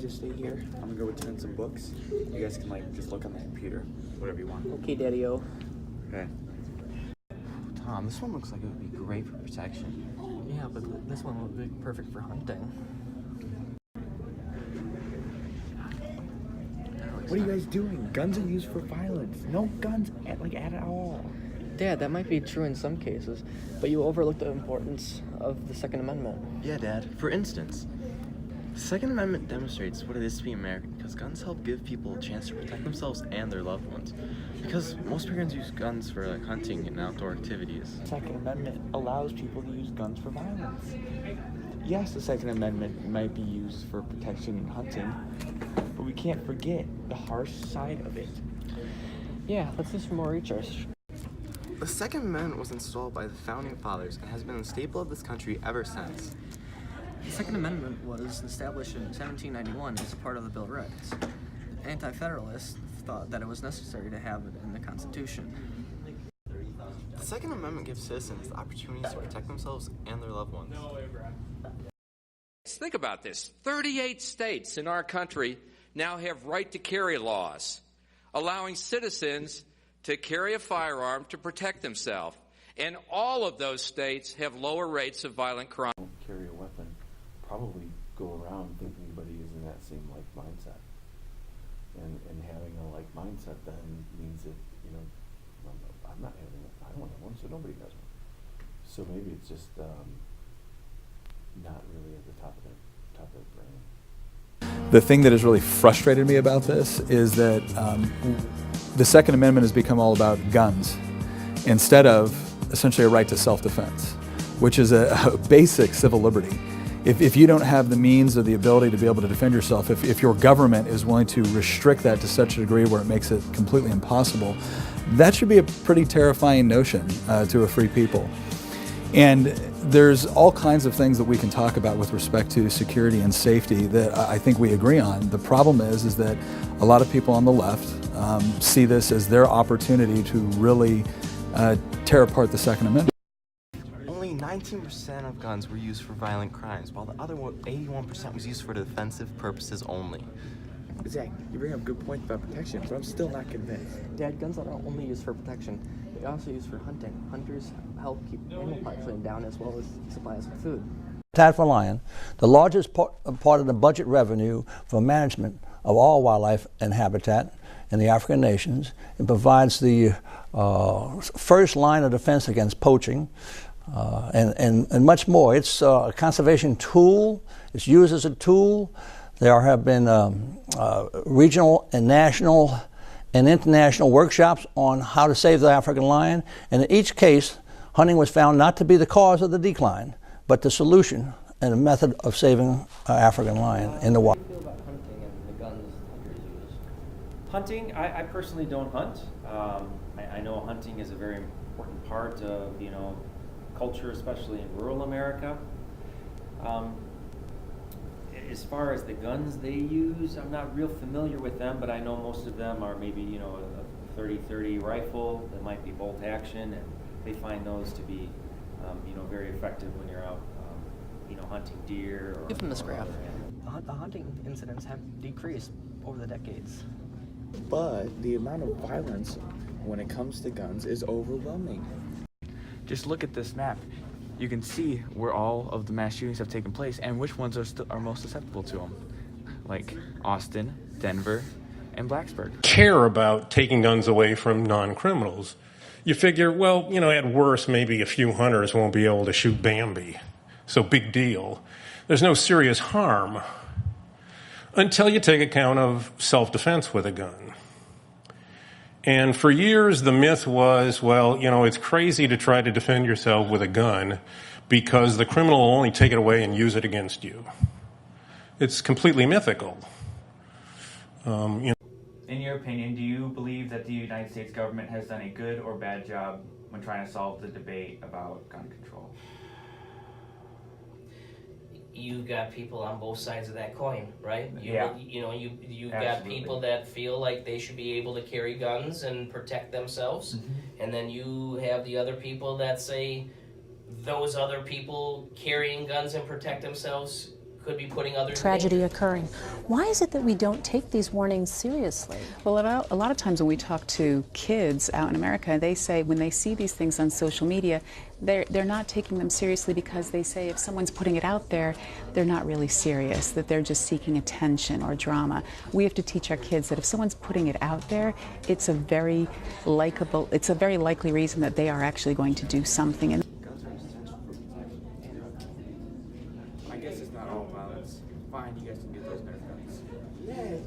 guys just stay here. I'm gonna go attend some books. You guys can like just look on the computer, whatever you want. Okay, Daddy-o. Okay. Tom, this one looks like it would be great for protection. Yeah, but this one would be perfect for hunting. What are you guys doing? Guns are used for violence. No guns at all. Dad, that might be true in some cases, but you overlook the importance of the Second Amendment. Yeah, Dad. For instance, the Second Amendment demonstrates what it is to be American because guns help give people a chance to protect themselves and their loved ones. Because most Americans use guns for like hunting and outdoor activities. The Second Amendment allows people to use guns for violence. Yes, the Second Amendment might be used for protection and hunting, but we can't forget the harsh side of it. Yeah, let's do some more research. The Second Amendment was installed by the Founding Fathers and has been a staple of this country ever since. The Second Amendment was established in 1791 as a part of the Bill of Rights. Anti-Federalists thought that it was necessary to have it in the Constitution. The Second Amendment gives citizens the opportunities to protect themselves and their loved ones. Think about this. 38 states in our country now have right to carry laws, allowing citizens to carry a firearm to protect themselves. And all of those states have lower rates of violent crime. Carry a weapon, probably go around thinking everybody is in that same like mindset. And having a like mindset then means that, you know, I'm not having it. I don't have one, so nobody has one. So maybe it's just not really at the top of their brain. The thing that has really frustrated me about this is that the Second Amendment has become all about guns instead of essentially a right to self-defense, which is a basic civil liberty. If you don't have the means or the ability to be able to defend yourself, if your government is willing to restrict that to such a degree where it makes it completely impossible, that should be a pretty terrifying notion to a free people. And there's all kinds of things that we can talk about with respect to security and safety that I think we agree on. The problem is that a lot of people on the left see this as their opportunity to really tear apart the Second Amendment. Only 19% of guns were used for violent crimes, while the other 81% was used for defensive purposes only. Zack, you bring up good points about protection, but I'm still not convinced. Dad, guns are not only used for protection, they also used for hunting. Hunters help keep animal population down as well as supplies of food. Habitat for Lion, the largest part of the budget revenue for management of all wildlife and habitat in the African nations. It provides the first line of defense against poaching and much more. It's a conservation tool. It's used as a tool. There have been regional and national and international workshops on how to save the African lion. And in each case, hunting was found not to be the cause of the decline, but the solution and a method of saving African lion in the wild. How do you feel about hunting and the guns hunters use? Hunting, I personally don't hunt. I know hunting is a very important part of, culture, especially in rural America. As far as the guns they use, I'm not real familiar with them, but I know most of them are maybe, a 30-30 rifle that might be bolt action, and they find those to be, very effective when you're out, hunting deer. From this graph, the hunting incidents have decreased over the decades. But the amount of violence when it comes to guns is overwhelming. Just look at this map. You can see where all of the mass shootings have taken place and which ones are most susceptible to them. Like Austin, Denver, and Blacksburg. Care about taking guns away from non-criminals. You figure, well, at worst, maybe a few hunters won't be able to shoot Bambi. So big deal. There's no serious harm until you take account of self-defense with a gun. And for years, the myth was, well, it's crazy to try to defend yourself with a gun because the criminal will only take it away and use it against you. It's completely mythical. In your opinion, do you believe that the United States government has done a good or bad job when trying to solve the debate about gun control? You've got people on both sides of that coin, right? Yeah. You've got people that feel like they should be able to carry guns and protect themselves, and then you have the other people that say those other people carrying guns and protect themselves could be putting others in tragedy danger. occurring. Why is it that we don't take these warnings seriously? Well, a lot of times when we talk to kids out in America, they say when they see these things on social media, they're not taking them seriously because they say if someone's putting it out there, they're not really serious, that they're just seeking attention or drama. We have to teach our kids that if someone's putting it out there, it's a very likely reason that they are actually going to do something. And I guess it's not all violence. Fine, you guys can get those Nerf guns. Yay!